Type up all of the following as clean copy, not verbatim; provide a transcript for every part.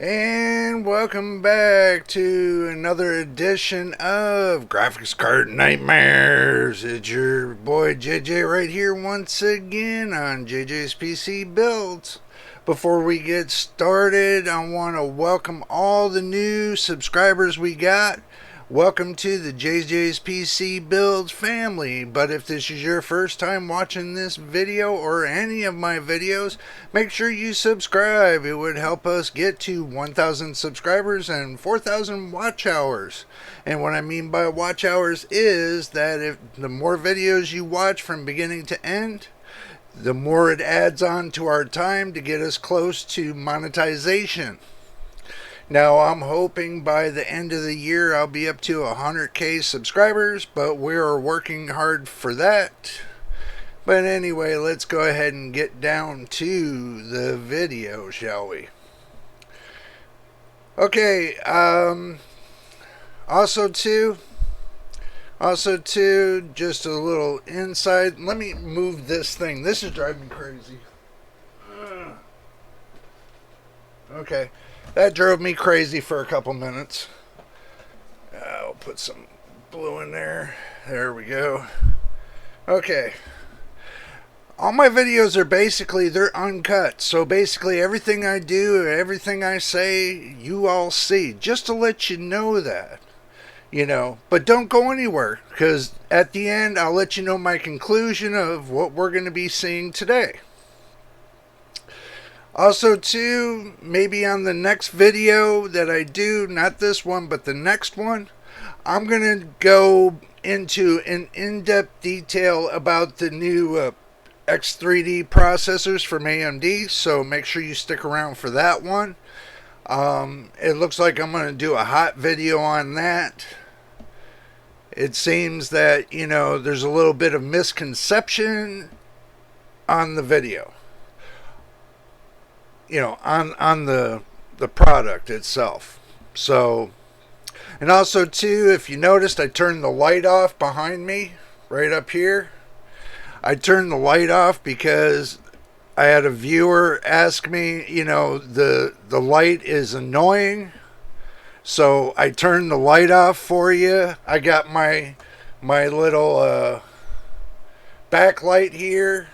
And welcome back to another edition of Graphics Card Nightmares. It's your boy JJ right here once again on JJ's PC Builds. Before we get started, I want to welcome all the new subscribers we got. Welcome to the JJ's PC Builds family. But if this is your first time watching this video or any of my videos, make sure you subscribe. It would help us get to 1,000 subscribers and 4,000 watch hours. And what I mean by watch hours is that if the more videos you watch from beginning to end, the more it adds on to our time to get us close to monetization. Now, I'm hoping by the end of the year I'll be up to 100K subscribers, but we're working hard for that. But anyway, let's go ahead and get down to the video, shall we? Okay, also too, just a little inside. Let me move this thing. This is driving me crazy. Okay. That drove me crazy for a couple minutes. I'll put some blue in there. There we go. Okay. All my videos are basically, they're uncut. So basically everything I do, everything I say, you all see. Just to let you know that. But don't go anywhere. Because at the end, I'll let you know my conclusion of what we're going to be seeing today. Also, too, maybe on the next video that I do, not this one, but the next one, I'm going to go into an in-depth detail about the new X3D processors from AMD, so make sure you stick around for that one. It looks like I'm going to do a hot video on that. It seems that, there's a little bit of misconception on the video. On the product itself. So, and also too, if you noticed, I turned the light off behind me, right up here. I turned the light off because I had a viewer ask me, the light is annoying. So I turned the light off for you. I got my little backlight here.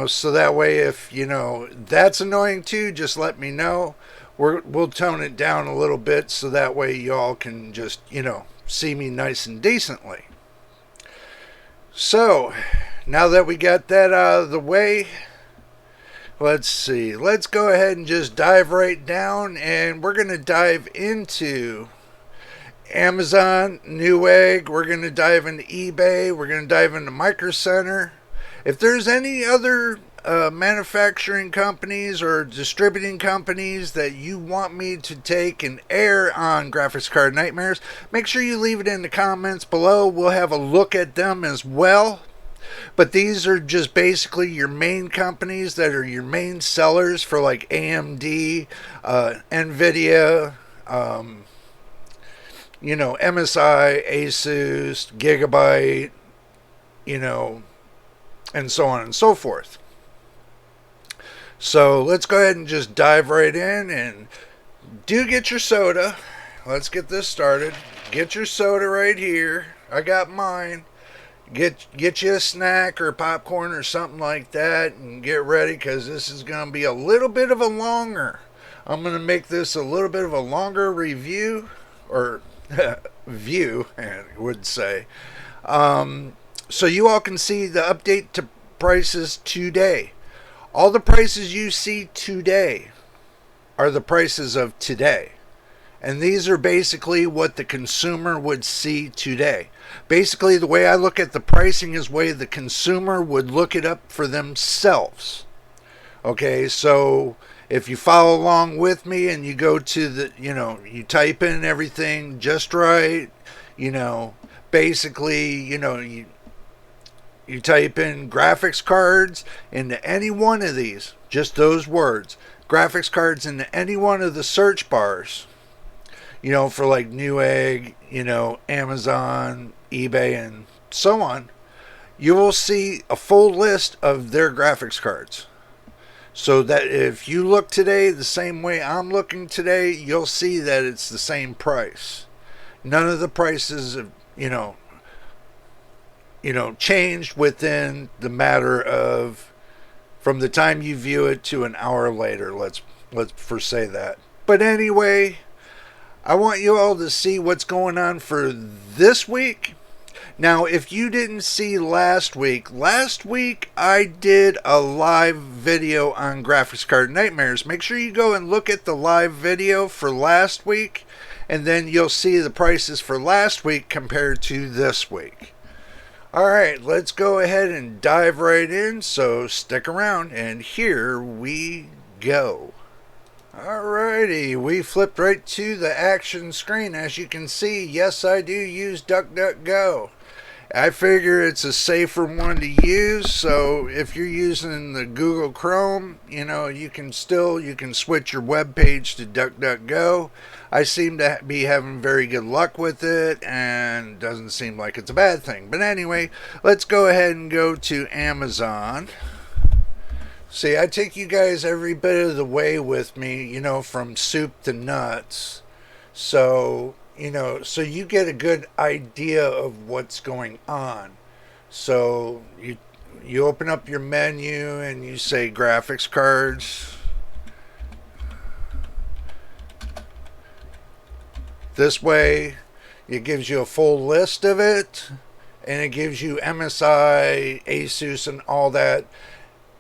So that way if, that's annoying too, just let me know. We'll tone it down a little bit so that way y'all can just, see me nice and decently. So, now that we got that out of the way, let's see. Let's go ahead and just dive right down, and we're going to dive into Amazon, Newegg. We're going to dive into eBay. We're going to dive into Micro Center. If there's any other manufacturing companies or distributing companies that you want me to take and air on Graphics Card Nightmares, make sure you leave it in the comments below. We'll have a look at them as well. But these are just basically your main companies that are your main sellers for like AMD, nvidia, MSI, Asus, Gigabyte, and so on and so forth. So let's go ahead and just dive right in, and do get your soda. Let's get this started. Get your soda right here. I got mine. Get you a snack or popcorn or something like that, and get ready, because this is going to be a little bit of a longer. I'm going to make this a little bit of a longer review, or view, I would say. So you all can see the update to prices today. All the prices you see today are the prices of today. And these are basically what the consumer would see today. Basically, the way I look at the pricing is the way the consumer would look it up for themselves. Okay, so if you follow along with me and you go to the, you type in everything just right, basically, you type in graphics cards into any one of these, just those words, graphics cards into any one of the search bars, for like Newegg, Amazon, eBay, and so on, you will see a full list of their graphics cards. So that if you look today the same way I'm looking today, you'll see that it's the same price. None of the prices have, changed within the matter of from the time you view it to an hour later. Let's first say that. But anyway, I want you all to see what's going on for this week. Now, if you didn't see last week I did a live video on graphics card nightmares. Make sure you go and look at the live video for last week, and then you'll see the prices for last week compared to this week. Alright, let's go ahead and dive right in, so stick around, and here we go. Alrighty, we flipped right to the action screen. As you can see, yes, I do use DuckDuckGo. I figure it's a safer one to use, so if you're using the Google Chrome, you can switch your web page to DuckDuckGo. I seem to be having very good luck with it, and doesn't seem like it's a bad thing. But anyway, let's go ahead and go to Amazon. See, I take you guys every bit of the way with me, from soup to nuts. So you get a good idea of what's going on. So you open up your menu and you say graphics cards. This way, it gives you a full list of it, and it gives you MSI, Asus, and all that,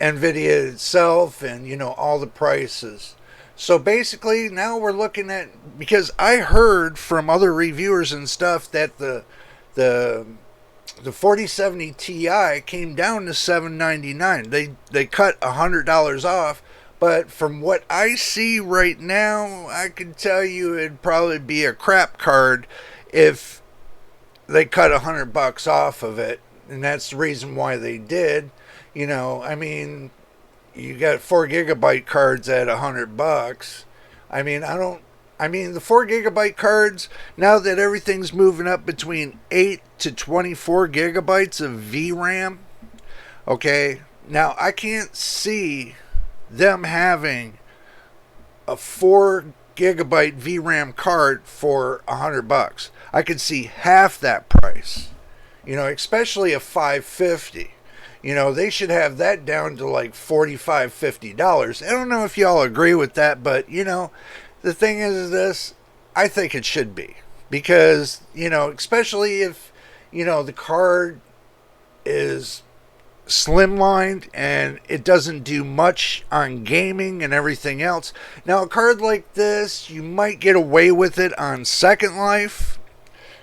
nvidia itself, and all the prices. So basically, now we're looking at, because I heard from other reviewers and stuff that the 4070 Ti came down to $799. They cut $100 off, but from what I see right now, I can tell you it'd probably be a crap card if they cut $100 off of it, and that's the reason why they did. You got 4 gigabyte cards at $100. The 4 gigabyte cards, now that everything's moving up between 8 to 24 gigabytes of VRAM, okay, now I can't see them having a 4 gigabyte VRAM card for $100. I could see half that price, especially a 550. They should have that down to like $45, $50. I don't know if y'all agree with that, but, the thing is this, I think it should be. Because, especially if, the card is slimlined and it doesn't do much on gaming and everything else. Now, a card like this, you might get away with it on Second Life.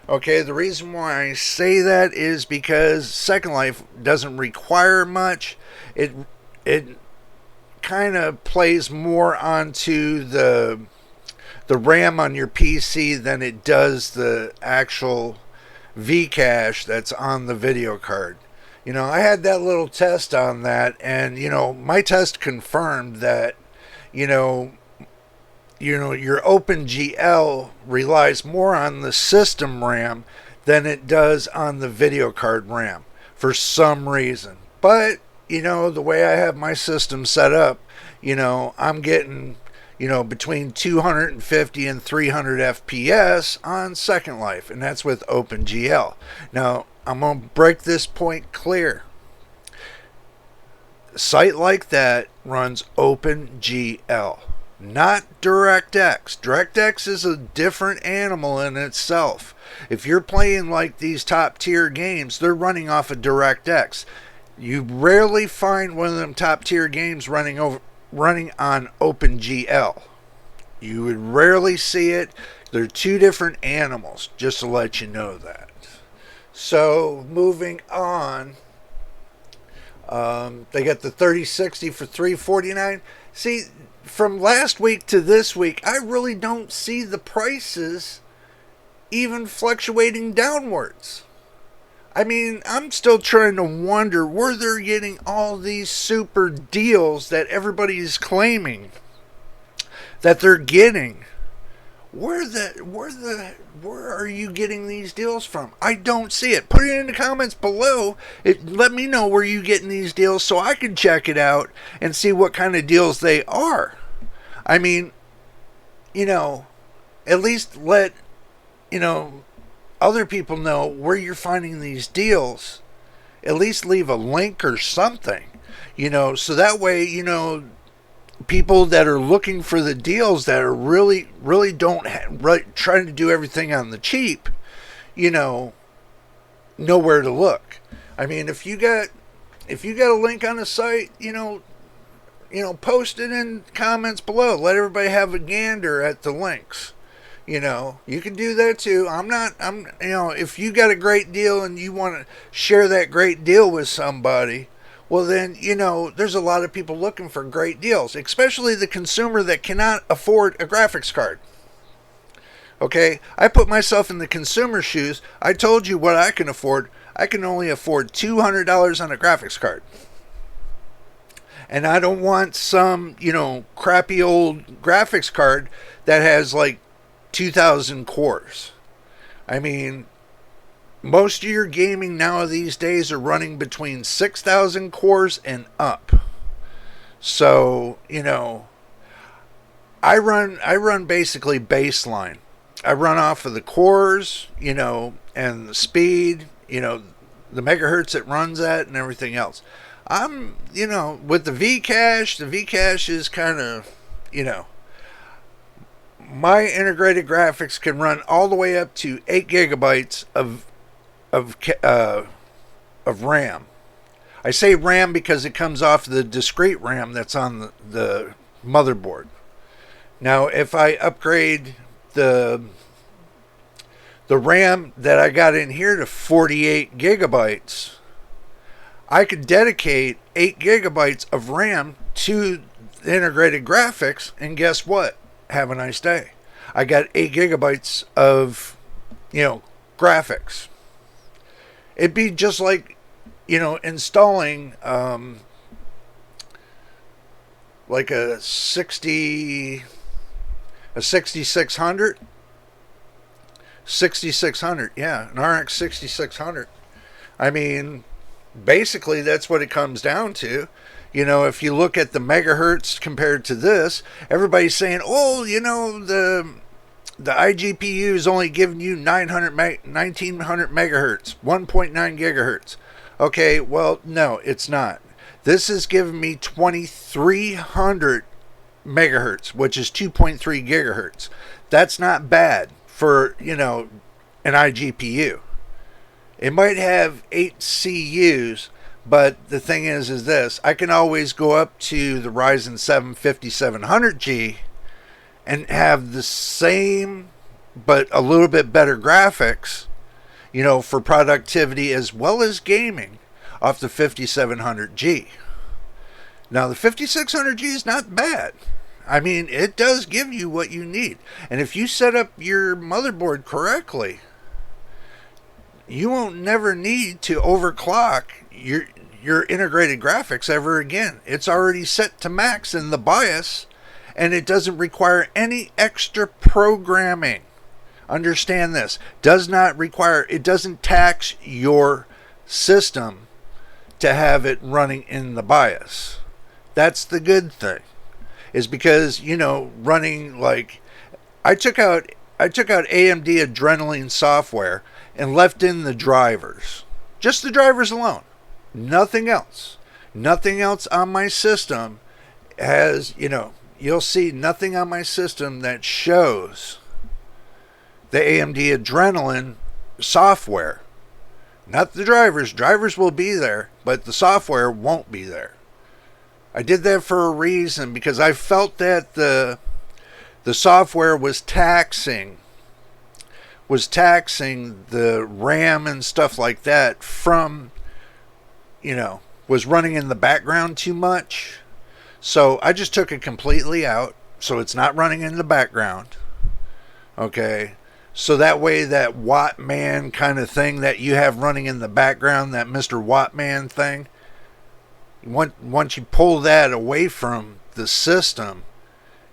Okay, the reason why I say that is because Second Life doesn't require much. It kind of plays more onto the RAM on your PC than it does the actual V-cache that's on the video card. I had that little test on that, and my test confirmed that your OpenGL relies more on the system RAM than it does on the video card RAM for some reason. But, the way I have my system set up, I'm getting, between 250 and 300 FPS on Second Life, and that's with OpenGL. Now, I'm going to break this point clear. A site like that runs OpenGL. Not DirectX. DirectX is a different animal in itself. If you're playing like these top tier games, they're running off of DirectX. You rarely find one of them top tier games running on OpenGL. You would rarely see it. They're two different animals, just to let you know that. So moving on, they got the 3060 for $349. See, from last week to this week, I really don't see the prices even fluctuating downwards. I'm still trying to wonder where they're getting all these super deals that everybody's claiming that they're getting. where are you getting these deals from? I don't see it. Put it in the comments below. Let me know where you getting these deals so I can check it out and see what kind of deals they are. I mean, at least let, other people know where you're finding these deals. At least leave a link or something, so that way, people that are looking for the deals that are really don't trying to do everything on the cheap, know where to look. I mean, if you got a link on the site, post it in comments below. Let everybody have a gander at the links. You can do that too. If you got a great deal and you want to share that great deal with somebody, well then, there's a lot of people looking for great deals, especially the consumer that cannot afford a graphics card. Okay, I put myself in the consumer shoes. I told you what I can afford. I can only afford $200 on a graphics card. And I don't want some, crappy old graphics card that has like 2,000 cores. I mean, most of your gaming now these days are running between 6,000 cores and up. So, I run basically baseline. I run off of the cores, and the speed, the megahertz it runs at and everything else. I'm, with the Vcache is kind of, my integrated graphics can run all the way up to 8 gigabytes of RAM. I say RAM because it comes off the discrete RAM that's on the motherboard. Now, if I upgrade the RAM that I got in here to 48 gigabytes, I could dedicate 8 gigabytes of RAM to the integrated graphics, and guess what? Have a nice day. I got 8 gigabytes of, graphics. It'd be just like, installing like a 6600. 6600, yeah, an RX 6600. I mean, basically that's what it comes down to. If you look at the megahertz compared to this, everybody's saying, oh, the iGPU is only giving you 1900 megahertz, 1.9 gigahertz. Okay, well, no, it's not. This is giving me 2300 megahertz, which is 2.3 gigahertz. That's not bad for, an iGPU. It might have 8 CUs, but the thing is this, I can always go up to the Ryzen 7 5700G and have the same, but a little bit better graphics, for productivity as well as gaming off the 5700G. Now, the 5600G is not bad. I mean, it does give you what you need. And if you set up your motherboard correctly, you won't never need to overclock your integrated graphics ever again. It's already set to max in the BIOS, and it doesn't require any extra programming. Understand this. It doesn't tax your system to have it running in the BIOS. That's the good thing. Is because, running like I took out AMD Adrenalin software and left in the drivers. Just the drivers alone. Nothing else. Nothing else on my system has, you'll see nothing on my system that shows the AMD Adrenalin software. Not the drivers. Drivers will be there, but the software won't be there. I did that for a reason, because I felt that the software was taxing the RAM and stuff like that from, was running in the background too much. So I just took it completely out, so it's not running in the background. Okay. So that way that Wattman kind of thing that you have running in the background, that Mr. Wattman thing, once you pull that away from the system,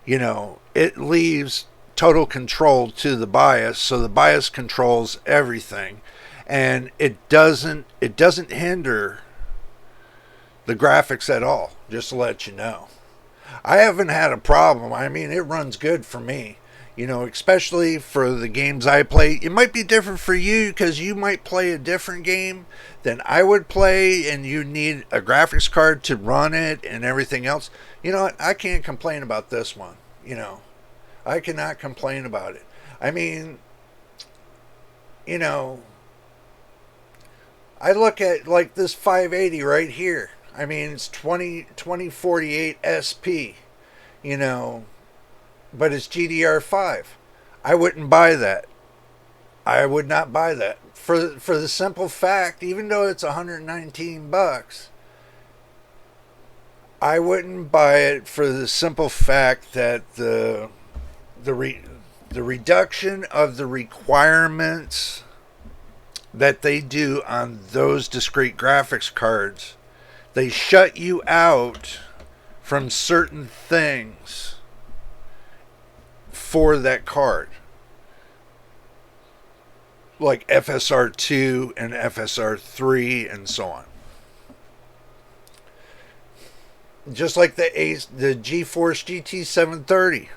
it leaves total control to the BIOS, so the BIOS controls everything, and it doesn't hinder the graphics at all. Just to let you know, I haven't had a problem. I mean, it runs good for me. Especially for the games I play. It might be different for you because you might play a different game than I would play, and you need a graphics card to run it and everything else. You know what? I can't complain about this one. I cannot complain about it. I mean, I look at like this 580 right here. I mean, it's 2048 SP, but it's GDR5. I wouldn't buy that. I would not buy that for the simple fact, even though it's $119, I wouldn't buy it for the simple fact that the reduction of the requirements that they do on those discrete graphics cards, they shut you out from certain things for that card, like FSR2 and FSR3 and so on. Just like the GeForce GT730.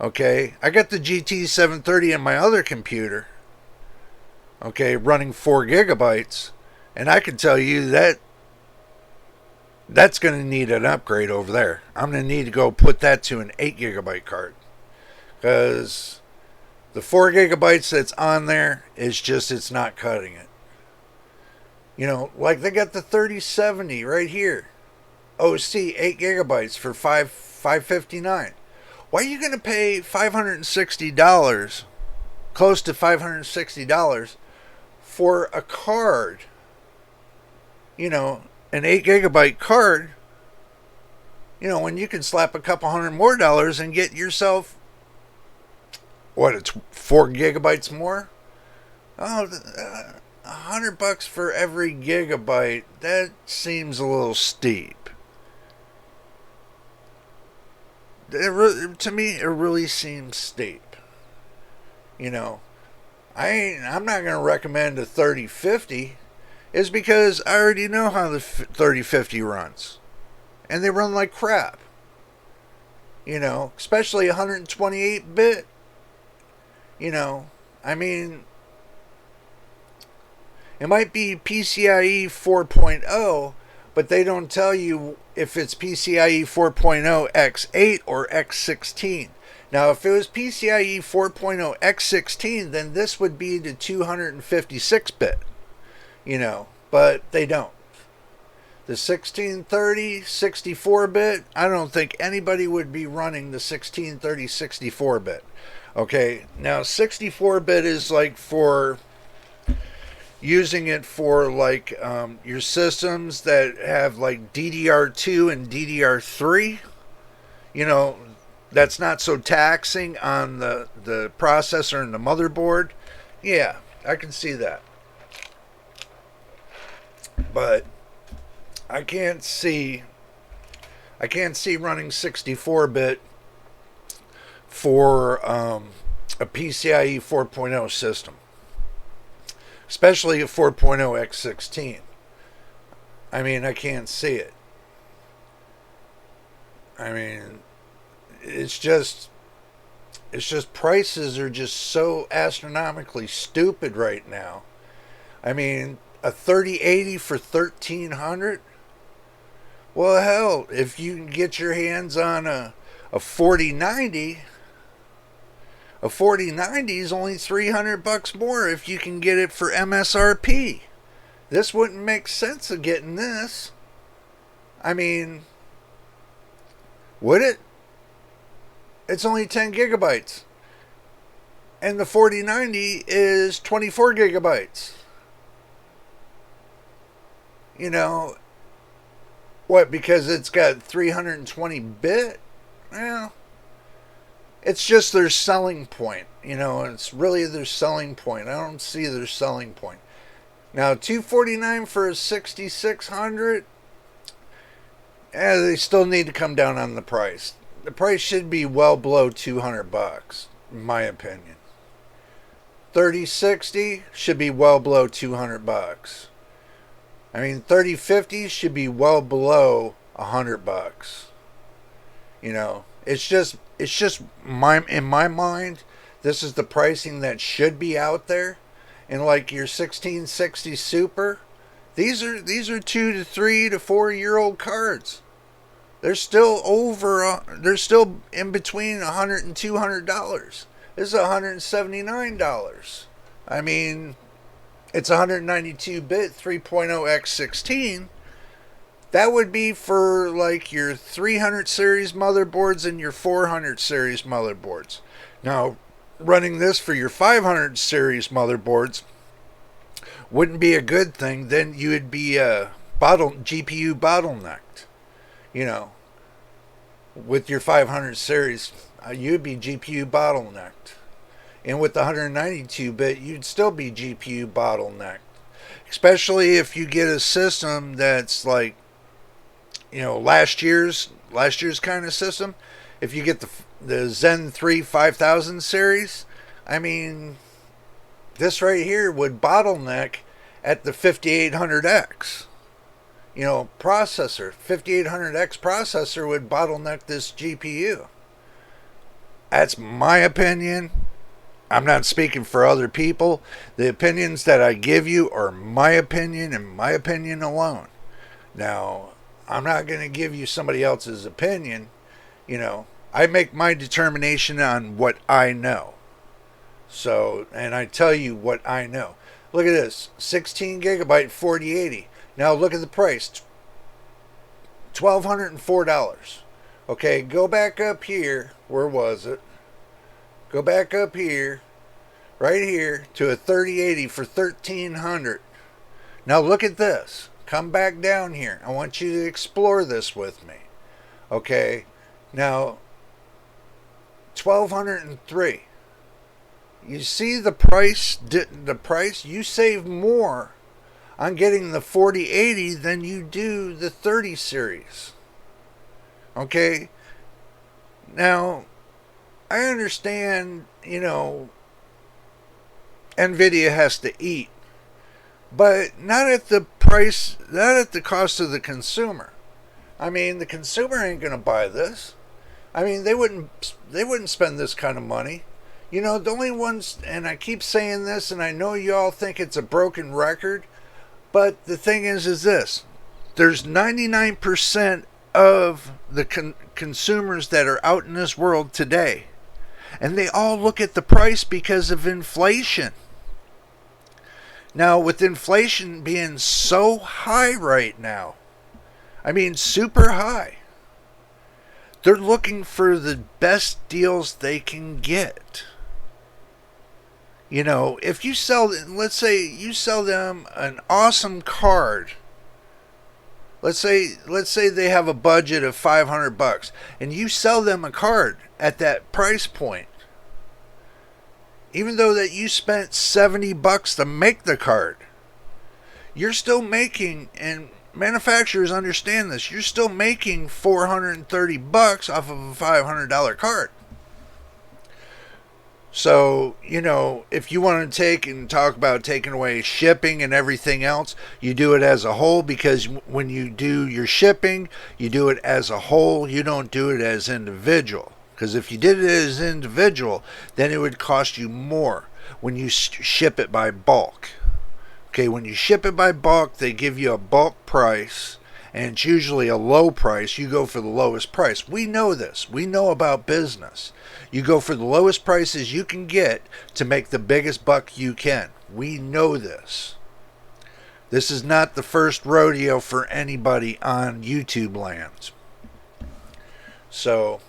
Okay, I got the GT730 in my other computer. Okay, running 4 gigabytes, and I can tell you that that's going to need an upgrade over there. I'm going to need to go put that to an 8 gigabyte card, because the 4 gigabytes that's on there is just, it's not cutting it. Like they got the 3070 right here, OC 8 gigabytes for $559. Why are you going to pay $560, close to $560 for a card? An 8 gigabyte card, when you can slap a couple $100 more and get yourself, what, it's 4 gigabytes more? Oh, $100 for every gigabyte, that seems a little steep. To me, it really seems steep. I'm not going to recommend a 3050, is because I already know how the 3050 runs, and they run like crap. Especially 128-bit. I mean, it might be PCIe 4.0, but they don't tell you if it's PCIe 4.0 X8 or X16. Now, if it was PCIe 4.0 X16, then this would be the 256-bit, but they don't. The 1630 64-bit, I don't think anybody would be running the 1630 64-bit. Okay, now 64-bit is like for using it for like your systems that have like DDR2 and DDR3. That's not so taxing on the processor and the motherboard. Yeah, I can see that. But I can't see running 64-bit for a PCIe 4.0 system, especially a 4.0 X16. I mean, I can't see it. I mean, it's just prices are just so astronomically stupid right now. I mean, a 3080 for $1,300. Well, hell, if you can get your hands on a 4090, a 4090 is only $300 more if you can get it for MSRP. This wouldn't make sense of getting this. I mean, would it? It's only 10 gigabytes. And the 4090 is 24 gigabytes. What, because it's got 320 bit? Well, it's just their selling point. It's really their selling point. I don't see their selling point. Now, $249 for a 6600, they still need to come down on the price. The price should be well below $200. in my opinion. 3060 should be well below 200 bucks. I mean, 3050 should be well below 100 bucks. You know, it's just my in my mind, this is the pricing that should be out there. And like your 1660 Super, these are 2 to 3 to 4 year old cards. They're still they're still in between $100 and $200. This is $179. I mean, it's 192-bit 3.0x16. That would be for like your 300 series motherboards and your 400 series motherboards. Now, running this for your 500 series motherboards wouldn't be a good thing. Then you would be GPU bottlenecked. You know, with your 500 series, you'd be GPU bottlenecked. And with the 192-bit, you'd still be GPU bottlenecked. Especially if you get a system that's like, you know, last year's kind of system. If you get the Zen 3 5000 series, I mean, this right here would bottleneck at the 5800X. You know, processor, 5800X processor would bottleneck this GPU. That's my opinion. I'm not speaking for other people. The opinions that I give you are my opinion and my opinion alone. Now, I'm not going to give you somebody else's opinion. You know, I make my determination on what I know. So, and I tell you what I know. Look at this, 16 gigabyte 4080. Now look at the price, $1,204. Okay, go back up here. Where was it? Go back up here, right here, to a 3080 for $1,300. Now look at this. Come back down here. I want you to explore this with me. Okay, now $1,203. You see the price? You save more on getting the 4080 than you do the 30 series. Okay? Now, I understand, you know, nvidia has to eat, but not at the price, not at the cost of the consumer. I mean, the consumer ain't going to buy this. I mean, they wouldn't spend this kind of money. You know, the only ones, and I keep saying this, and I know you all think it's a broken record, but the thing is this. There's 99% of the consumers that are out in this world today, and they all look at the price because of inflation. Now, with inflation being so high right now, I mean, super high, they're looking for the best deals they can get. You know, if you sell, let's say you sell them an awesome card. Let's say they have a budget of $500 and you sell them a card at that price point. Even though that you spent $70 to make the card, you're still making, and manufacturers understand this, you're still making $430 off of a $500 card. So, you know, if you want to take and talk about taking away shipping and everything else, you do it as a whole, because when you do your shipping, you do it as a whole. You don't do it as individual. Because if you did it as individual, then it would cost you more when you ship it by bulk. Okay, when you ship it by bulk, they give you a bulk price, and it's usually a low price. You go for the lowest price. We know this. We know about business. You go for the lowest prices you can get to make the biggest buck you can. We know this. This is not the first rodeo for anybody on YouTube lands. So,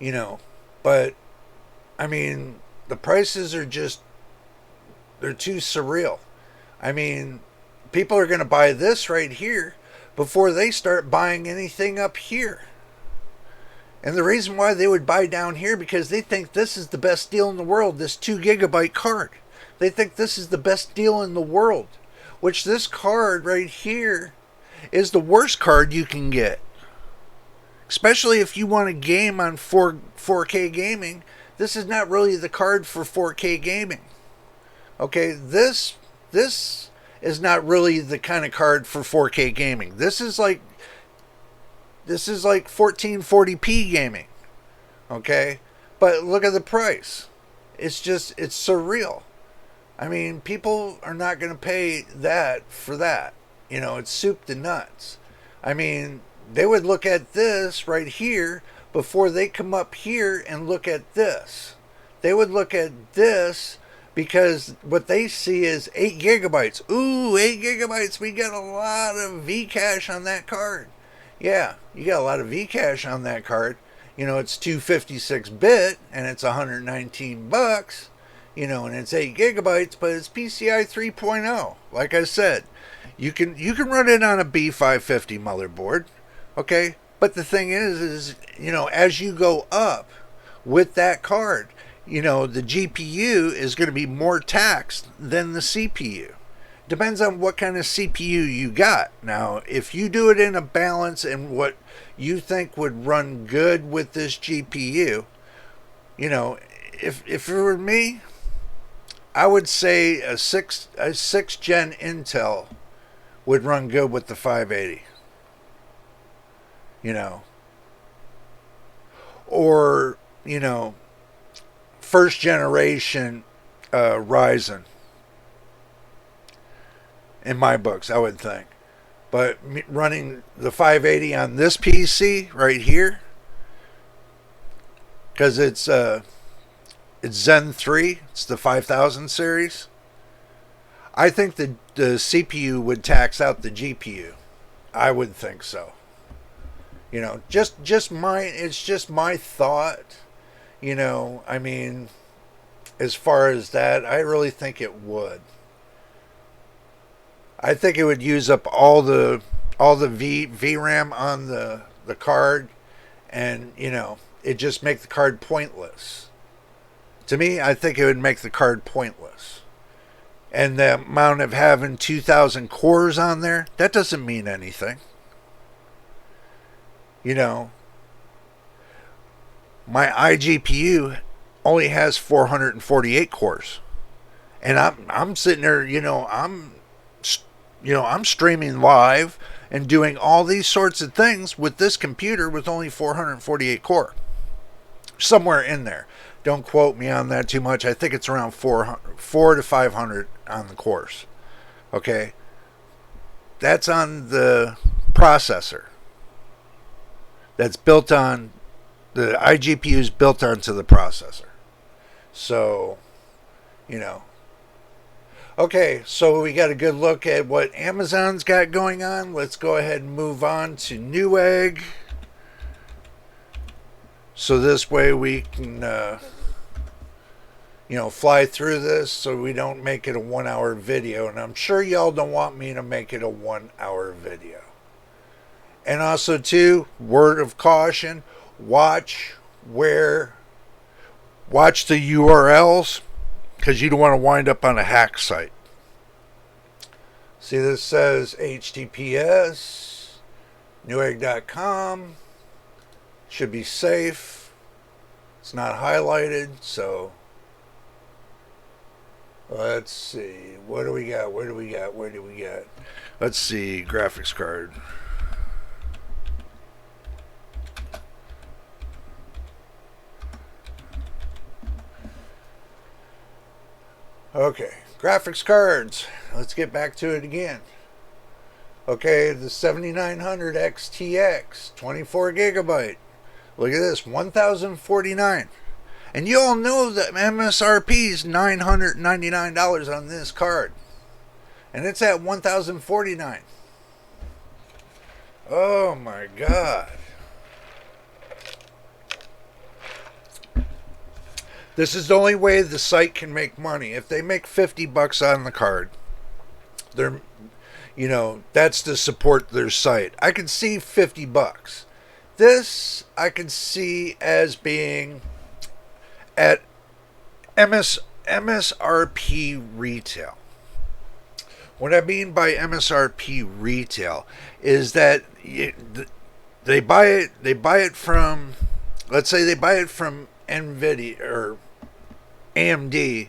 you know, but, I mean, the prices are just, they're too surreal. I mean, people are going to buy this right here before they start buying anything up here. And the reason why they would buy down here, because they think this is the best deal in the world, this 2 gigabyte card. They think this is the best deal in the world, which this card right here is the worst card you can get. Especially if you want to game on 4K gaming, This is not really the card for 4K gaming. Okay, this is not really the kind of card for 4K gaming. This is like 1440p gaming. Okay? But look at the price. It's surreal. I mean, people are not going to pay that for that. It's soup to nuts. I mean, they would look at this right here before they come up here and look at this. They would look at this because what they see is 8 gigabytes. Ooh, 8 gigabytes. We got a lot of Vcache on that card. Yeah, you got a lot of Vcache on that card. It's 256-bit and it's 119 bucks. And it's 8 gigabytes, but it's PCI 3.0. Like I said, you can run it on a B550 motherboard, okay? But the thing is as you go up with that card, the GPU is going to be more taxed than the CPU. Depends on what kind of CPU you got. Now, if you do it in a balance and what you think would run good with this GPU, if it were me, I would say a 6th gen Intel would run good with the 580. Or, first generation Ryzen. In my books, I would think. But running the 580 on this PC right here, because it's Zen 3, it's the 5000 series. I think the CPU would tax out the GPU. I would think so. It's just my thought. I mean, as far as that, I really think it would. I think it would use up all the VRAM on the card, and it just make the card pointless. To me, I think it would make the card pointless. And the amount of having 2,000 cores on there, that doesn't mean anything. My iGPU only has 448 cores, and I'm sitting there, I'm streaming live and doing all these sorts of things with this computer with only 448 core. Somewhere in there. Don't quote me on that too much. I think it's around 4 to 500 on the cores. Okay? That's on the processor. That's built on, the iGPU is built onto the processor. So, Okay, so we got a good look at what Amazon's got going on. Let's go ahead and move on to Newegg. So this way we can, fly through this so we don't make it a 1-hour video. And I'm sure y'all don't want me to make it a 1-hour video. And also, too, word of caution, watch the URLs, because you don't want to wind up on a hack site. See, this says HTTPS, Newegg.com. Should be safe. It's not highlighted, so let's see. What do we got? Where do we got? Let's see. Graphics card. Okay, graphics cards. Let's get back to it again. Okay, the 7900 XTX, 24 gigabyte. Look at this, $1,049. And you all know that MSRP is $999 on this card. And it's at $1,049. Oh my God. This is the only way the site can make money. If they make $50 on the card, they're, that's to support their site. I can see $50. This I can see as being at MSRP retail. What I mean by MSRP retail is that they buy it from, let's say they buy it from nvidia or AMD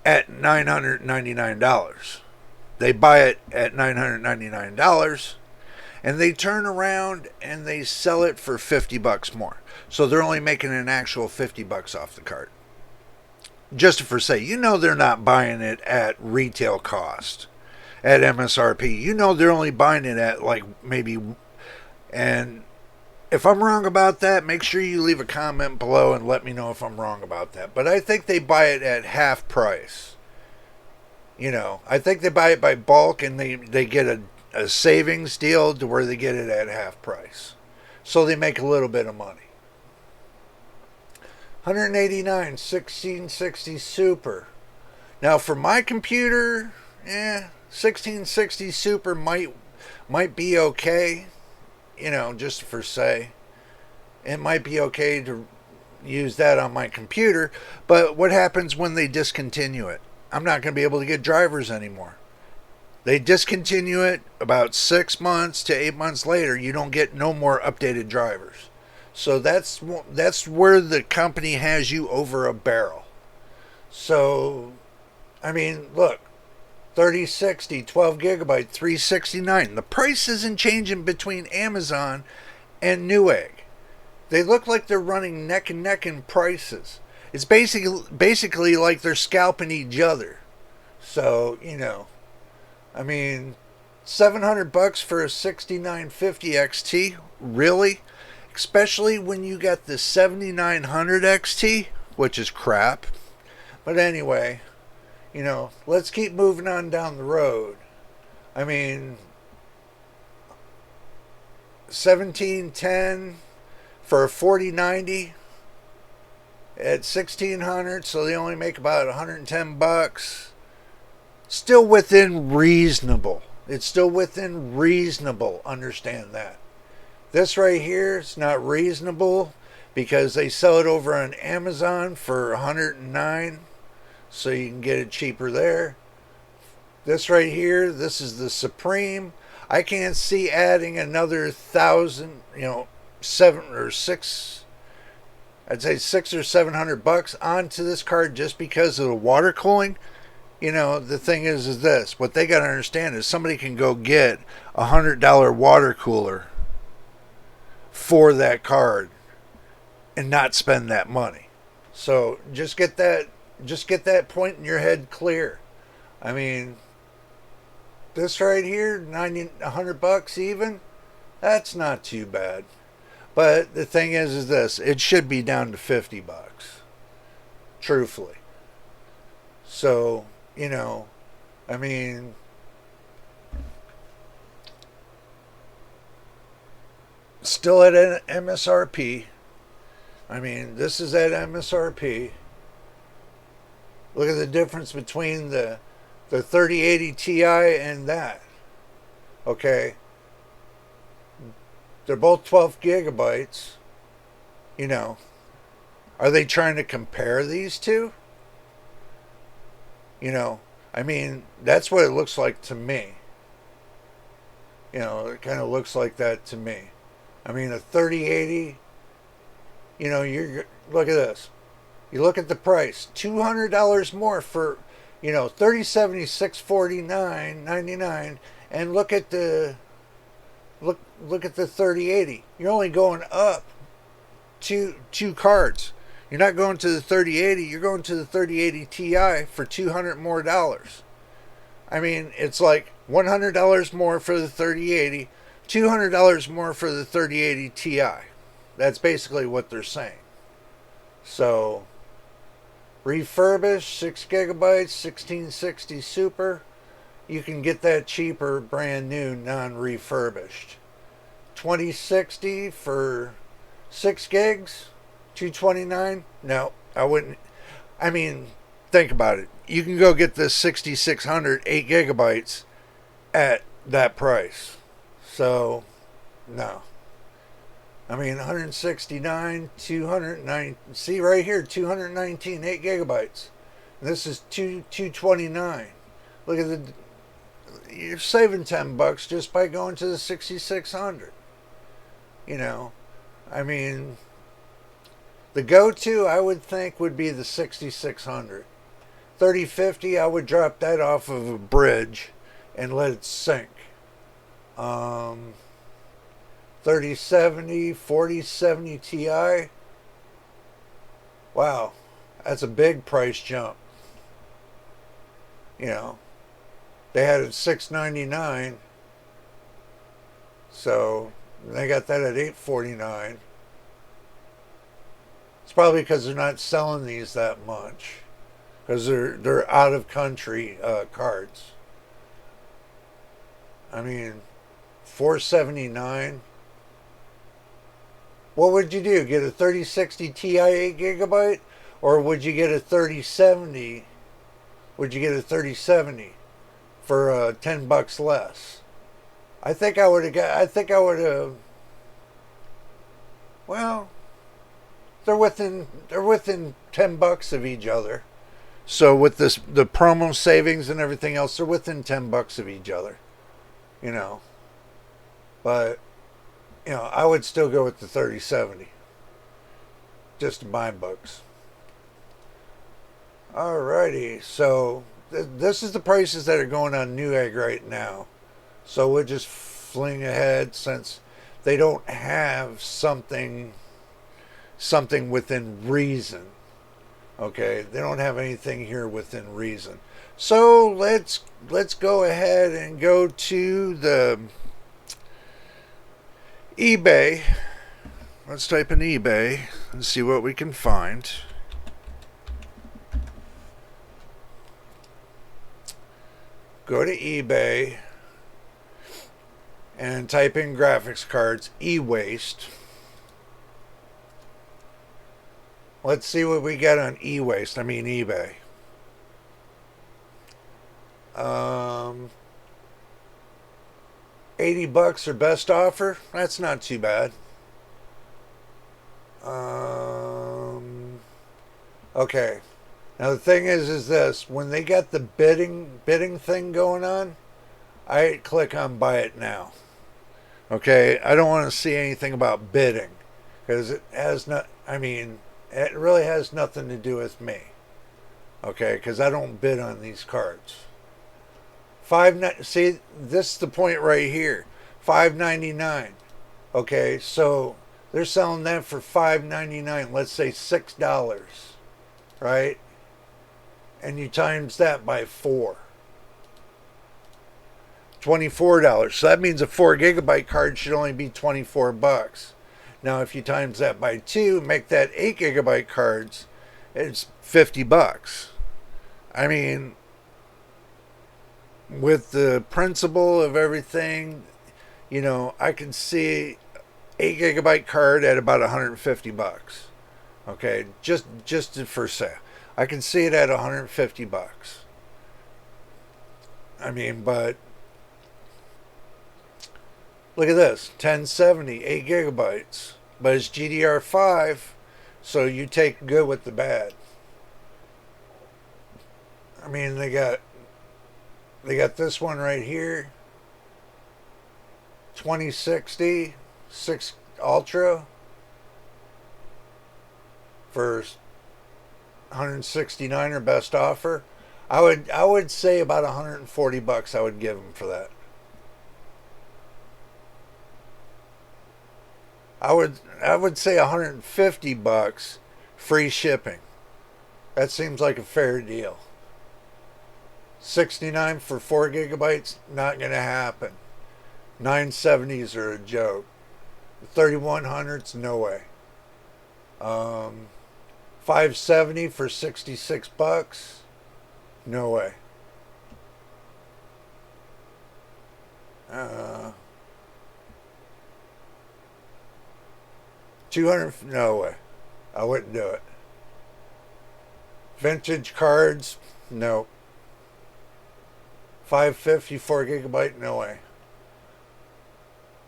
at $999. They buy it at $999, and they turn around and they sell it for $50 more. So they're only making an actual $50 off the cart. Just for say, they're not buying it at retail cost, at MSRP. They're only buying it at like maybe. And if I'm wrong about that, make sure you leave a comment below and let me know if I'm wrong about that. But I think they buy it at half price. I think they buy it by bulk, and they get a savings deal to where they get it at half price. So they make a little bit of money. 189, 1660 Super. Now for my computer, 1660 Super might be okay. Just for say. It might be okay to use that on my computer, but what happens when they discontinue it? I'm not going to be able to get drivers anymore. They discontinue it about 6 months to 8 months later. You don't get no more updated drivers. So that's where the company has you over a barrel. So, I mean, look, 3060, 12 gigabyte, $369. The price isn't changing between Amazon and Newegg. They look like they're running neck and neck in prices. It's basically like they're scalping each other. So, I mean, $700 for a 6950 XT? Really? Especially when you got the 7900 XT, which is crap. But anyway, let's keep moving on down the road. I mean, 1710 for a 4090 at 1600, so they only make about $110. Still within reasonable. It's still within reasonable. Understand that. This right here is not reasonable because they sell it over on Amazon for $109, so you can get it cheaper there. This right here, this is the Supreme. I can't see adding another 1,000, seven or six. I'd say $600 or $700 onto this card just because of the water cooling. The thing is this. What they got to understand is somebody can go get $100 water cooler for that card and not spend that money. So just get that point in your head clear. I mean, this right here, $100 even, that's not too bad. But the thing is this, it should be down to $50, truthfully. So, I mean, still at MSRP. I mean, this is at MSRP. Look at the difference between the 3080 Ti and that. Okay. They're both 12 gigabytes. Are they trying to compare these two? I mean, that's what it looks like to me. It kind of looks like that to me. I mean, a 3080, you're look at this. You look at the price, $200 more for, 3070 $649.99, and look at the 3080. You're only going up two cards. You're not going to the 3080. You're going to the 3080 Ti for $200 more. I mean, it's like $100 more for the 3080, $200 more for the 3080 Ti. That's basically what they're saying. So, refurbished, 6 gigabytes, 1660 Super. You can get that cheaper, brand new, non-refurbished. 2060 for 6 gigs, $229. No, I wouldn't. I mean, think about it. You can go get this 6600 8 gigabytes at that price. So, no. I mean, 169, 209. See right here, 219 8 gigabytes. This is 229. Look at you're saving $10 just by going to the 6600. I mean, The go-to, I would think, would be the 6600. 3050, I would drop that off of a bridge and let it sink. 3070, 4070 Ti. Wow, that's a big price jump. You know, they had it at $699, so they got that at $849. It's probably because they're not selling these that much, because they're out of country cards. I mean, 479. What would you do? Get a 3060 Ti 8 GB, or would you get a 3070? Would you get a 3070 for $10 less? I think I would have got. I think I would have. Well, they're within $10 of each other. So with this, the promo savings and everything else, they're within $10 of each other. You know, but I would still go with the 3070, just to buy books. Alrighty, so this is the prices that are going on Newegg right now. So we'll just fling ahead since they don't have something within reason. Okay, they don't have anything here within reason. So let's go ahead and go to the eBay. Let's type in eBay and see what we can find. Go to eBay and type in graphics cards, e-waste. Let's see what we get on e-waste. I mean eBay. $80 or best offer. That's not too bad. Okay. Now the thing is this: when they got the bidding thing going on, I click on buy it now. Okay, I don't want to see anything about bidding because it has not. I mean, it really has nothing to do with me. Okay, because I don't bid on these cards. See, this is the point right here. $5.99. Okay, so they're selling that for $5.99. Let's say $6, right? And you times that by 4. $24. So that means a 4 GB card should only be $24. Now, if you times that by 2, make that 8 GB cards, it's $50. I mean, with the principle of everything, I can see 8 GB card at about $150. Okay, just for sale. I can see it at $150. I mean, but look at this, 1070, 8 GB, but it's GDR5, so you take good with the bad. I mean, they got this one right here, 2060 6 Ultra for $169 or best offer. I would say about $140 I would give them for that. I would say $150 free shipping. That seems like a fair deal. 69 for 4 GB, not going to happen. 970s are a joke. 3100s, no way. 570 for $66, no way. 200, no way. I wouldn't do it. Vintage cards, no. 550 4 GB, no way.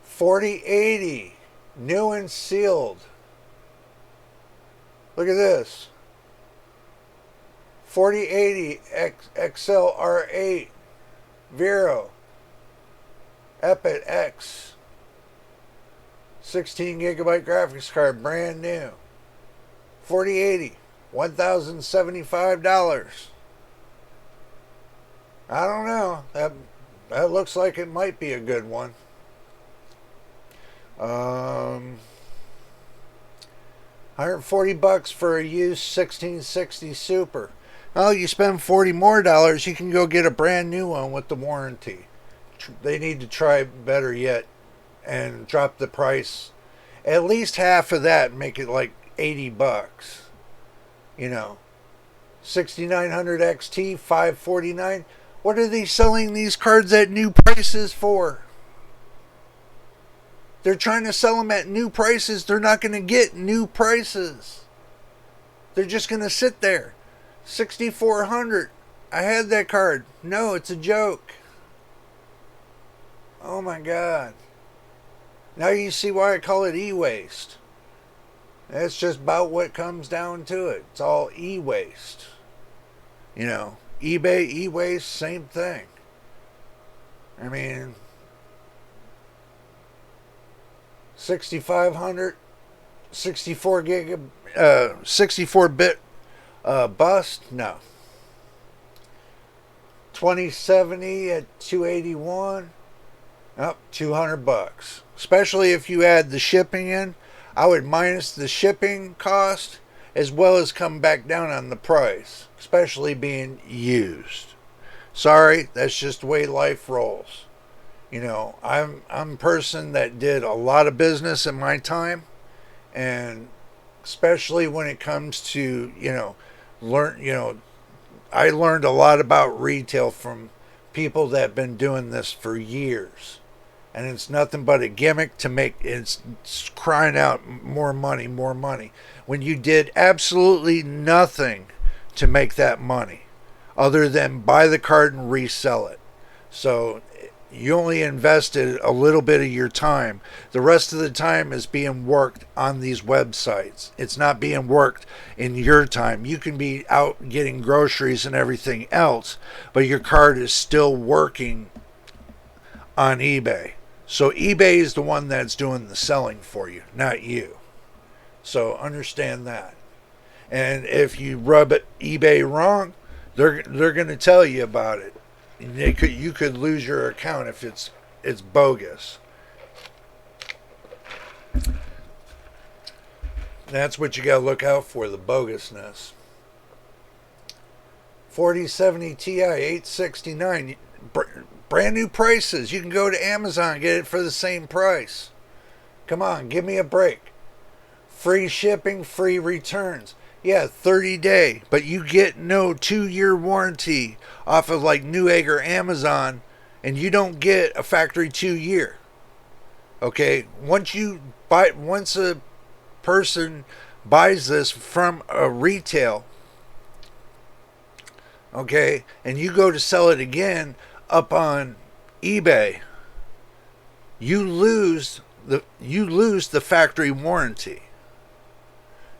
4080, new and sealed. Look at this. 4080 XL R8 Vero Ep.18 16 GB graphics card, brand new. 4080, $1,075. I don't know. That looks like it might be a good one. 140 bucks for a used 1660 Super. Oh, you spend 40 more dollars, you can go get a brand new one with the warranty. They need to try better yet and drop the price at least half of that and make it like 80 bucks. You know, 6900 XT 549. What are they selling these cards at new prices for? They're trying to sell them at new prices. They're not going to get new prices. They're just going to sit there. 6400. I had that card. No, it's a joke. Oh my God. Now you see why I call it e-waste. That's just about what comes down to it. It's all e-waste. You know, eBay, e-waste, same thing. I mean, 6500, 64-bit bust? No. 2070 at 281? Up, 200 bucks. Especially if you add the shipping in. I would minus the shipping cost as well as come back down on the price, especially being used. Sorry, that's just the way life rolls. You know, I'm a person that did a lot of business in my time, and especially when it comes to, I learned a lot about retail from people that have been doing this for years. And it's nothing but a gimmick to make, it's crying out more money, more money. When you did absolutely nothing to make that money other than buy the card and resell it. So you only invested a little bit of your time. The rest of the time is being worked on these websites. It's not being worked in your time. You can be out getting groceries and everything else, but your card is still working on eBay. So eBay is the one that's doing the selling for you, not you. So understand that. And if you rub it eBay wrong, they're going to tell you about it. You could lose your account if it's bogus. That's what you got to look out for, the bogusness. 4070 Ti 869, brand new prices. You can go to Amazon and get it for the same price. Come on, give me a break. Free shipping, free returns. Yeah, 30-day, but you get no 2-year warranty off of like Newegg or Amazon, and you don't get a factory 2-year. Okay, once a person buys this from a retail, okay, and you go to sell it again up on eBay, you lose the factory warranty.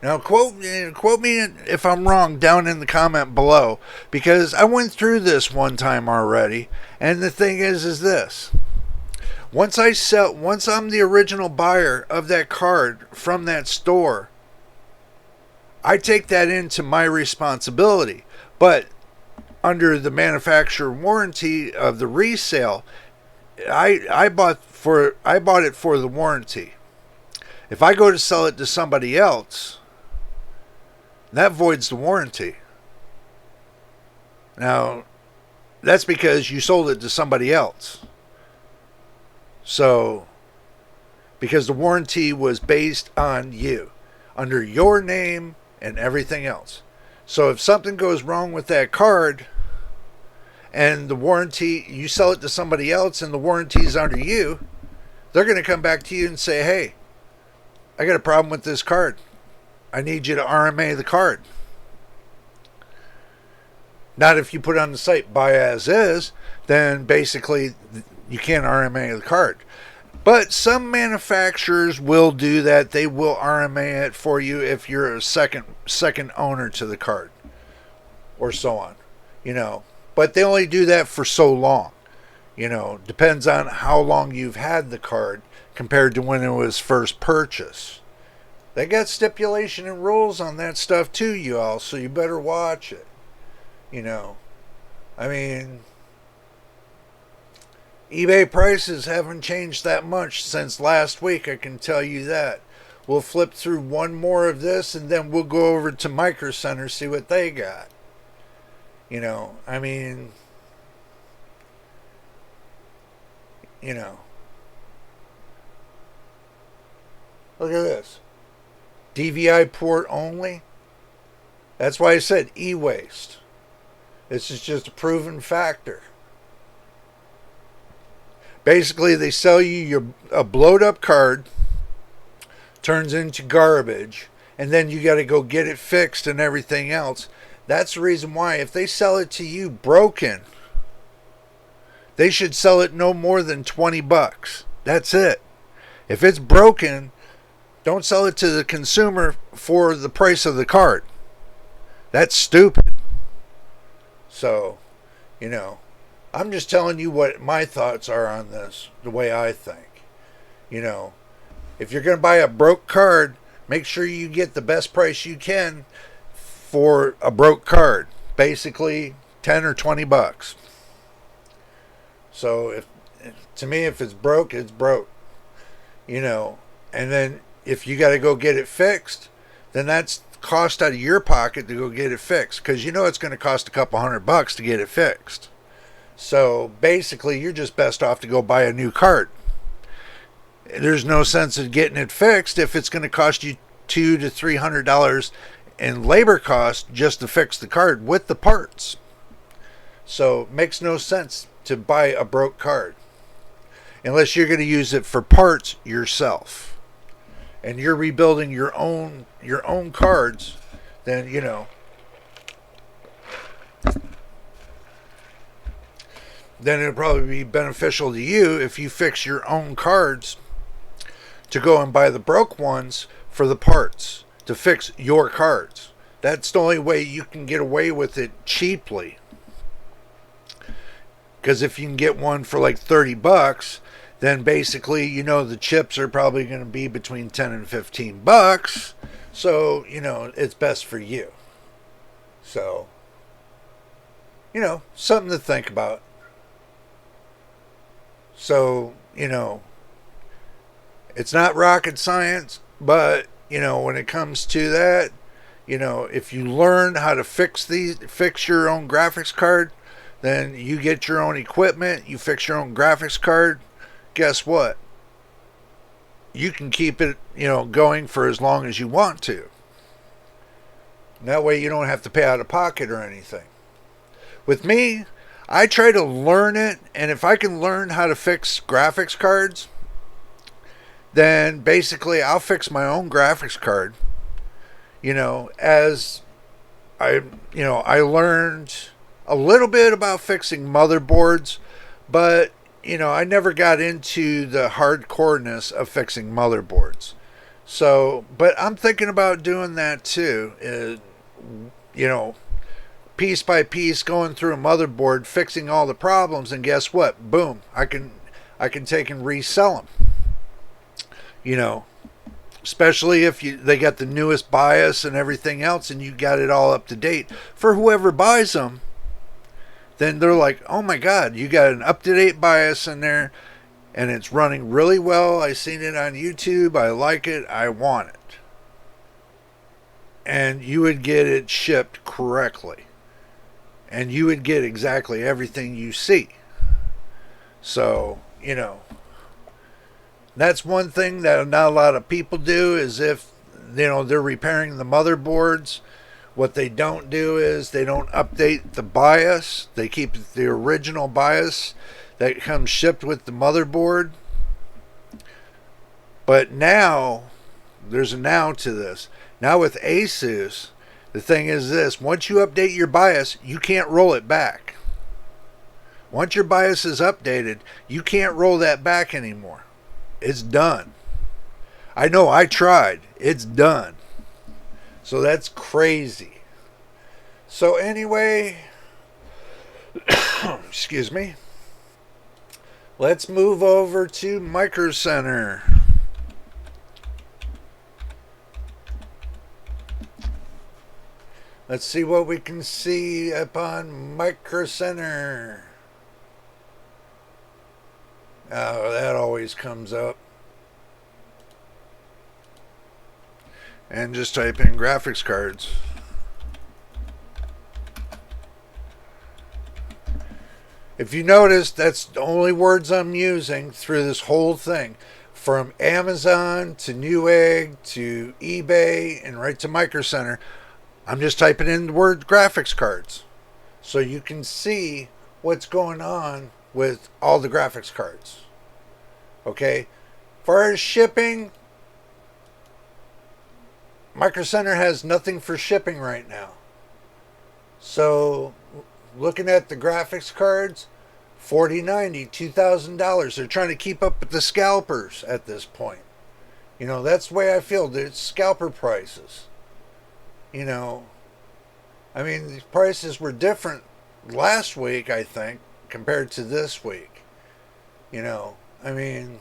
Now, quote me if I'm wrong down in the comment below, because I went through this one time already, and the thing is this. Once I'm the original buyer of that card from that store, I take that into my responsibility. But under the manufacturer warranty of the resale, I bought it for the warranty. If I go to sell it to somebody else, that voids the warranty. Now, that's because you sold it to somebody else. So, because the warranty was based on you, under your name and everything else. So if something goes wrong with that card, and the warranty, you sell it to somebody else and the warranty is under you, they're going to come back to you and say, hey, I got a problem with this card. I need you to RMA the card. Not if you put on the site buy as is, then basically you can't RMA the card. But some manufacturers will do that. They will RMA it for you if you're a second owner to the card, or so on. But they only do that for so long. Depends on how long you've had the card compared to when it was first purchased. They got stipulation and rules on that stuff too, you all, so you better watch it. You know, I mean, eBay prices haven't changed that much since last week, I can tell you that. We'll flip through one more of this and then we'll go over to Micro Center, see what they got. You know, I mean, you know, look at this. DVI port only. That's why I said e-waste. This is just a proven factor. Basically, they sell you a blowed up card, turns into garbage, and then you got to go get it fixed and everything else. That's the reason why if they sell it to you broken, they should sell it no more than $20. That's it. If it's broken, don't sell it to the consumer for the price of the card. That's stupid. So, you know, I'm just telling you what my thoughts are on this, the way I think. You know, if you're going to buy a broke card, make sure you get the best price you can for a broke card. Basically, 10 or $20. So, to me, if it's broke, it's broke. You know, and then if you got to go get it fixed, then that's cost out of your pocket to go get it fixed, because you know it's going to cost a couple $100 to get it fixed. So basically you're just best off to go buy a new cart. There's no sense in getting it fixed if it's going to cost you $200 to $300 in labor cost just to fix the card with the parts. So it makes no sense to buy a broke card unless you're going to use it for parts yourself and you're rebuilding your own cards. Then, you know, then it'll probably be beneficial to you if you fix your own cards to go and buy the broke ones for the parts to fix your cards. That's the only way you can get away with it cheaply. Because if you can get one for like $30, then basically, you know, the chips are probably going to be between 10 and $15. So, you know, it's best for you. So, you know, something to think about. So, you know, it's not rocket science, but, you know, when it comes to that, you know, if you learn how to fix your own graphics card, then you get your own equipment, you fix your own graphics card, guess what? You can keep it, you know, going for as long as you want to. And that way you don't have to pay out of pocket or anything. With me, I try to learn it, and if I can learn how to fix graphics cards, then basically I'll fix my own graphics card. You know, as I learned a little bit about fixing motherboards, but, you know, I never got into the hardcoreness of fixing motherboards. So, but I'm thinking about doing that too. You know, piece by piece, going through a motherboard, fixing all the problems, and guess what? Boom! I can take and resell them. You know, especially if they got the newest BIOS and everything else, and you got it all up to date. For whoever buys them, then they're like, oh my God, you got an up-to-date BIOS in there, and it's running really well. I seen it on YouTube. I like it. I want it. And you would get it shipped correctly. And you would get exactly everything you see. So, you know, that's one thing that not a lot of people do, is if, you know, they're repairing the motherboards, what they don't do is they don't update the BIOS. They keep the original BIOS that comes shipped with the motherboard. But now, there's a now to this. Now with Asus, the thing is this: once you update your BIOS, you can't roll it back. Once your BIOS is updated, you can't roll that back anymore. It's done. I know, I tried. It's done. So that's crazy. So anyway, excuse me. Let's move over to Micro Center. Let's see what we can see upon Micro Center. Oh, that always comes up. And just type in graphics cards. If you notice, that's the only words I'm using through this whole thing. From Amazon to Newegg to eBay and right to Micro Center, I'm just typing in the word graphics cards. So you can see what's going on with all the graphics cards. Okay? As far as shipping, Micro Center has nothing for shipping right now. So looking at the graphics cards, $40.90, $2,000. They're trying to keep up with the scalpers at this point. You know, that's the way I feel. There's scalper prices. You know, I mean, these prices were different last week, I think, compared to this week. You know, I mean,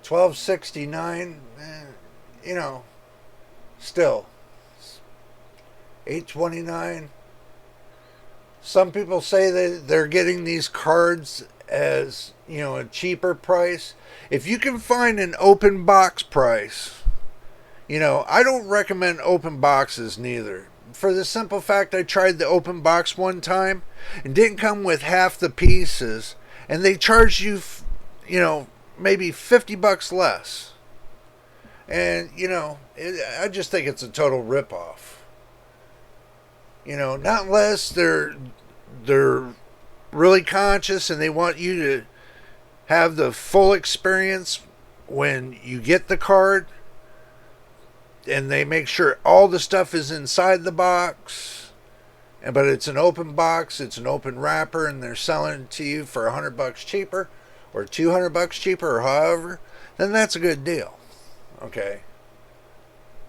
$12.69, you know, still $8.29. Some people say that they're getting these cards as, you know, a cheaper price. If you can find an open box price, you know, I don't recommend open boxes neither. For the simple fact, I tried the open box one time and didn't come with half the pieces, and they charged you, you know, maybe $50 less. And, you know, I just think it's a total ripoff. You know, not unless they're really conscious and they want you to have the full experience when you get the card, and they make sure all the stuff is inside the box, but it's an open box, it's an open wrapper, and they're selling it to you for $100 cheaper or $200 cheaper or however, then that's a good deal. Okay.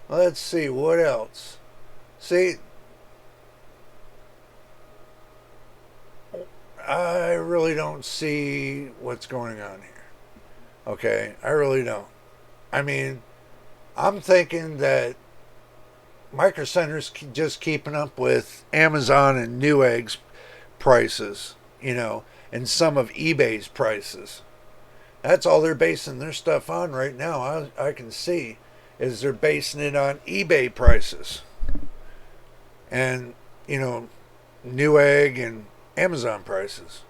Let's see what else. See, I really don't see what's going on here. Okay, I really don't. I mean, I'm thinking that Micro Center's just keeping up with Amazon and Newegg's prices, you know, and some of eBay's prices. That's all they're basing their stuff on right now. I can see is they're basing it on eBay prices. And, you know, Newegg and Amazon prices.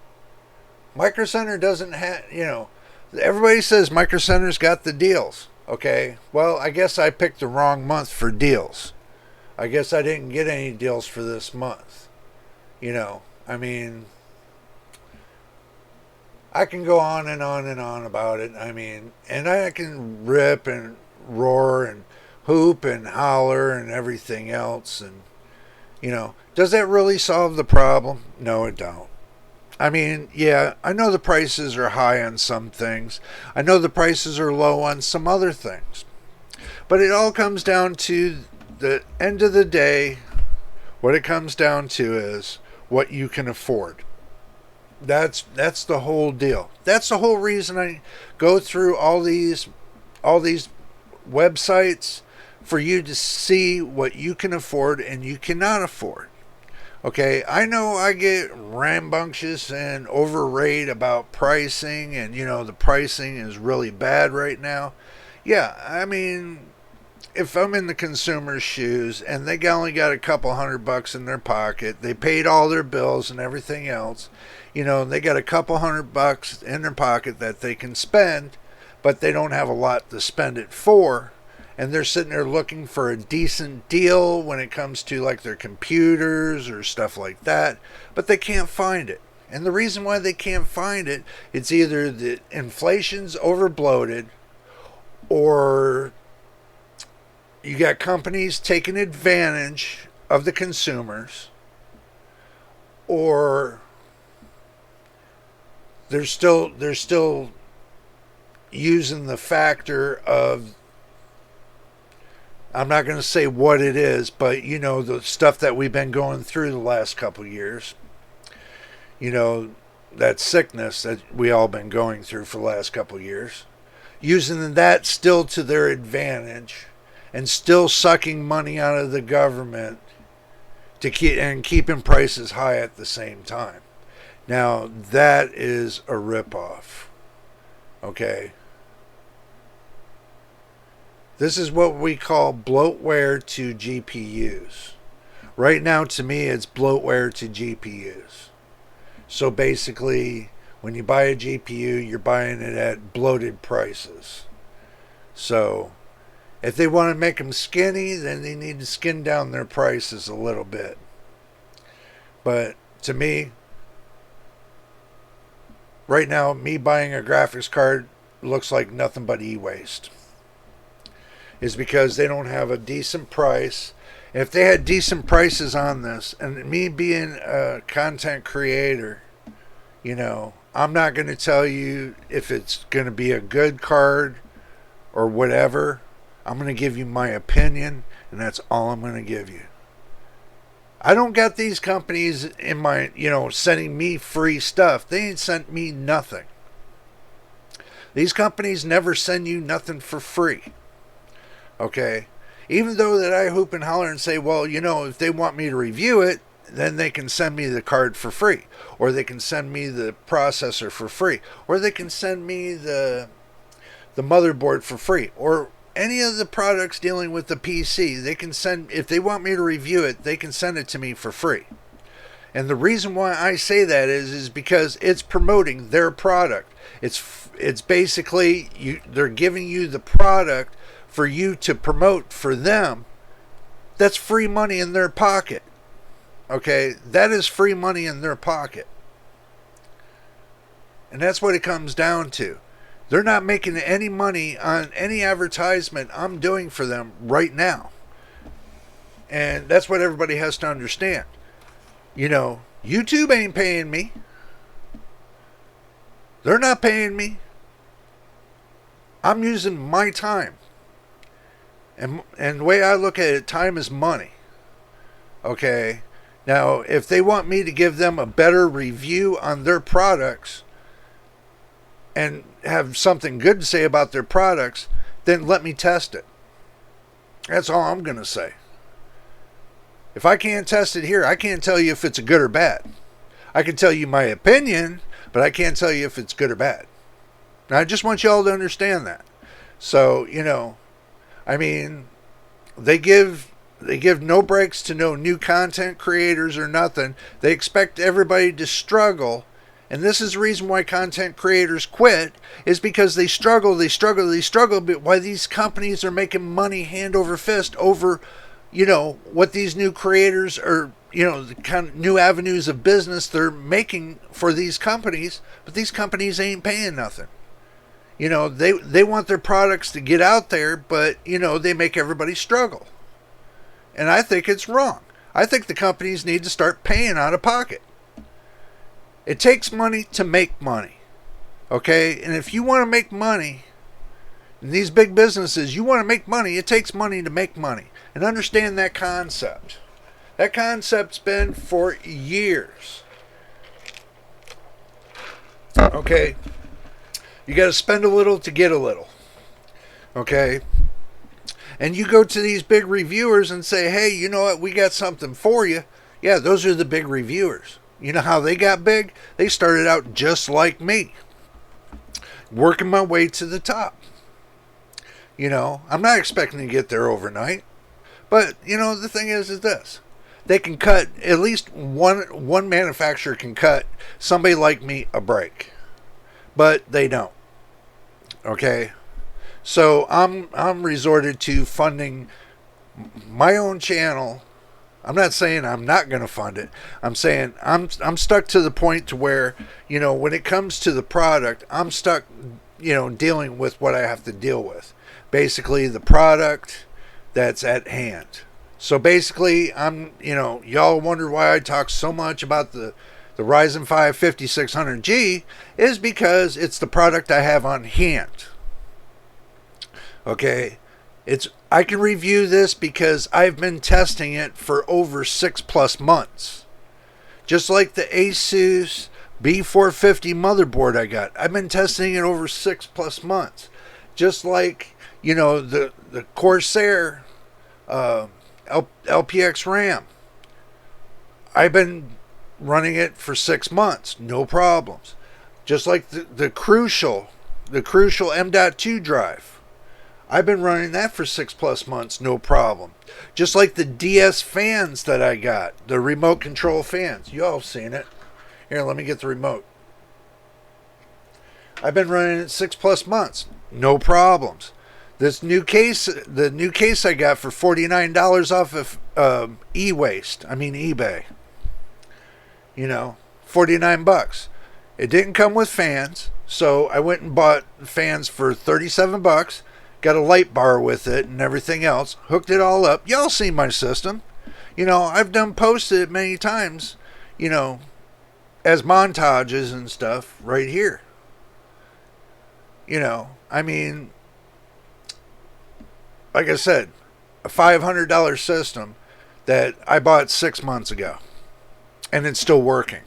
Micro Center doesn't have, you know, everybody says Micro Center's got the deals. Okay, well, I guess I picked the wrong month for deals. I guess I didn't get any deals for this month. You know, I mean, I can go on and on and on about it. I mean, and I can rip and roar and hoop and holler and everything else. And, you know, does that really solve the problem? No, it don't. I mean, yeah, I know the prices are high on some things. I know the prices are low on some other things. But it all comes down to the end of the day, what it comes down to is what you can afford. That's the whole deal. That's the whole reason I go through all these websites, for you to see what you can afford and you cannot afford. Okay, I know I get rambunctious and overrate about pricing, and you know the pricing is really bad right now. Yeah, I mean, if I'm in the consumer's shoes and they only got a couple $100 in their pocket, they paid all their bills and everything else, you know, they got a couple $100 in their pocket that they can spend, but they don't have a lot to spend it for. And they're sitting there looking for a decent deal when it comes to like their computers or stuff like that, but they can't find it. And the reason why they can't find it, it's either the inflation's overbloated, or you got companies taking advantage of the consumers, or they're still using the factor of, I'm not going to say what it is, but you know, the stuff that we've been going through the last couple of years. You know, that sickness that we all been going through for the last couple of years. Using that still to their advantage and still sucking money out of the government to keeping prices high at the same time. Now that is a ripoff. Okay. This is what we call bloatware to GPUs. Right now, to me, it's bloatware to GPUs. So basically, when you buy a GPU, you're buying it at bloated prices. So if they want to make them skinny, then they need to skin down their prices a little bit. But to me, right now, me buying a graphics card looks like nothing but e-waste. Is because they don't have a decent price. If they had decent prices on this, and me being a content creator, I'm not going to tell you if it's going to be a good card or whatever. I'm going to give you my opinion, and that's all I'm going to give you. I don't got these companies in my, sending me free stuff. They ain't sent me nothing. These companies never send you nothing for free. Okay, even though that I hoop and holler and say, well, if they want me to review it, then they can send me the card for free, or they can send me the processor for free, or they can send me the motherboard for free, or any of the products dealing with the PC. They can send, if they want me to review it, they can send it to me for free. And the reason why I say that is because it's promoting their product. It's basically they're giving you the product for you to promote for them. That's free money in their pocket. Okay, that is free money in their pocket. And that's what it comes down to. They're not making any money on any advertisement I'm doing for them right now. And that's what everybody has to understand. YouTube ain't paying me. They're not paying me. I'm using my time. And the way I look at it, time is money. Okay. Now, if they want me to give them a better review on their products and have something good to say about their products, then let me test it. That's all I'm going to say. If I can't test it here, I can't tell you if it's a good or bad. I can tell you my opinion, but I can't tell you if it's good or bad. Now, I just want you all to understand that. So, they give no breaks to no new content creators or nothing. They expect everybody to struggle. And this is the reason why content creators quit, is because they struggle. But why these companies are making money hand over fist over, what these new creators are, the kind of new avenues of business they're making for these companies. But these companies ain't paying nothing. They want their products to get out there, but, they make everybody struggle. And I think it's wrong. I think the companies need to start paying out of pocket. It takes money to make money. Okay? And if you want to make money, in these big businesses, you want to make money, it takes money to make money. And understand that concept. That concept's been for years. Okay? You got to spend a little to get a little. Okay? And you go to these big reviewers and say, hey, you know what? We got something for you. Yeah, those are the big reviewers. You know how they got big? They started out just like me. Working my way to the top. I'm not expecting to get there overnight. But, the thing is this. They can cut, at least one manufacturer can cut somebody like me a break. But they don't. Okay? So I'm resorted to funding my own channel. I'm not saying I'm not going to fund it. I'm saying I'm stuck to the point to where, when it comes to the product, I'm stuck, dealing with what I have to deal with. Basically, the product that's at hand. So basically, y'all wonder why I talk so much about the Ryzen 5 5600G is because it's the product I have on hand. Okay, I can review this because I've been testing it for over 6+ months. Just like the Asus B450 motherboard I got. I've been testing it over 6+ months. Just like, You know, the Corsair LPX RAM. I've been running it for 6 months, no problems. Just like the Crucial M.2 drive. I've been running that for 6+ months, no problem. Just like the DS fans that I got, the remote control fans. You all seen it. Here, let me get the remote. I've been running it 6+ months, no problems. This new case, the new case I got for $49 off of eBay. You know, 49 bucks. It didn't come with fans, so I went and bought fans for 37 bucks. Got a light bar with it and everything else. Hooked it all up. Y'all seen my system. You know, I've posted it many times, you know, as montages and stuff right here. You know, I mean, like I said, a $500 system that I bought 6 months ago. And it's still working.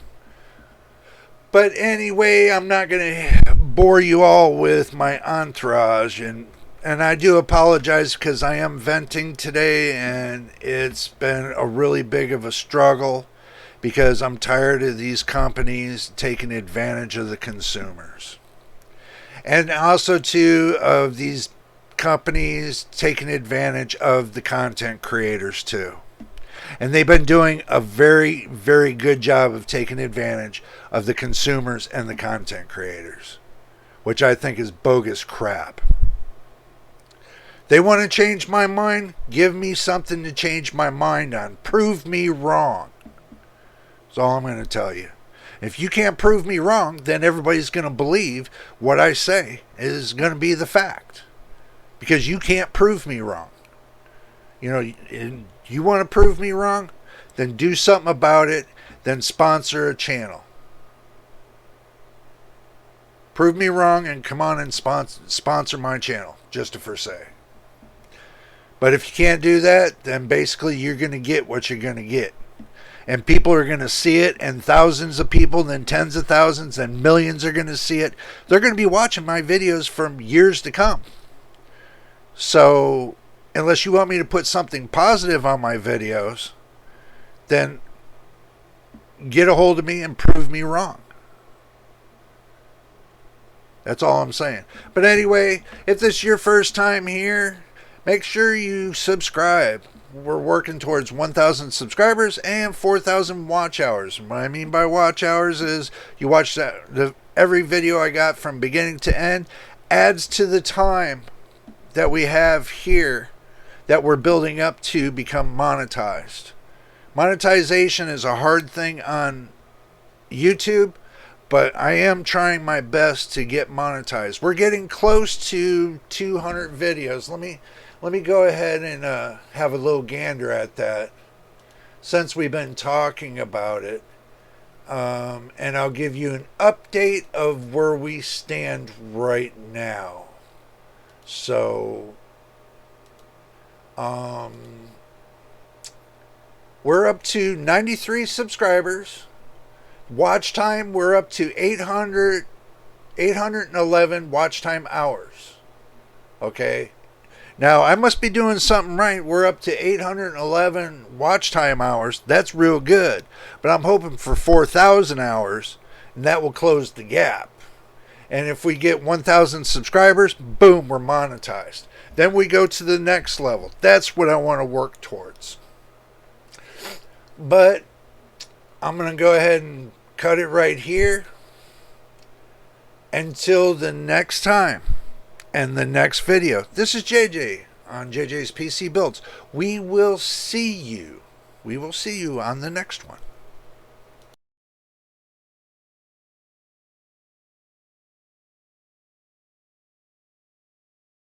But anyway, I'm not going to bore you all with my entourage. And I do apologize because I am venting today. And it's been a really big of a struggle. Because I'm tired of these companies taking advantage of the consumers. And also, too, of these companies taking advantage of the content creators, too. And they've been doing a very, very good job of taking advantage of the consumers and the content creators, which I think is bogus crap. They want to change my mind? Give me something to change my mind on. Prove me wrong. That's all I'm going to tell you. If you can't prove me wrong, then everybody's going to believe what I say is going to be the fact. Because you can't prove me wrong. You know, you want to prove me wrong? Then do something about it. Then sponsor a channel. Prove me wrong and come on and sponsor my channel. Just for say. But if you can't do that, then basically you're going to get what you're going to get. And people are going to see it, and thousands of people, then tens of thousands, and millions are going to see it. They're going to be watching my videos for years to come. So, unless you want me to put something positive on my videos, then get a hold of me and prove me wrong. That's all I'm saying. But anyway, if this is your first time here, make sure you subscribe. We're working towards 1,000 subscribers and 4,000 watch hours. What I mean by watch hours is you watch every video I got from beginning to end adds to the time that we have here that we're building up to become monetized. Monetization is a hard thing on YouTube, but I am trying my best to get monetized. We're getting close to 200 videos. Let me go ahead and have a little gander at that since we've been talking about it. And I'll give you an update of where we stand right now. So, we're up to 93 subscribers. Watch time, we're up to 811 watch time hours. Okay? Now, I must be doing something right. We're up to 811 watch time hours. That's real good. But I'm hoping for 4,000 hours, and that will close the gap. And if we get 1,000 subscribers, boom, we're monetized. Then we go to the next level. That's what I want to work towards. But I'm going to go ahead and cut it right here. Until the next time. And the next video. This is JJ on JJ's PC Builds. We will see you. We will see you on the next one.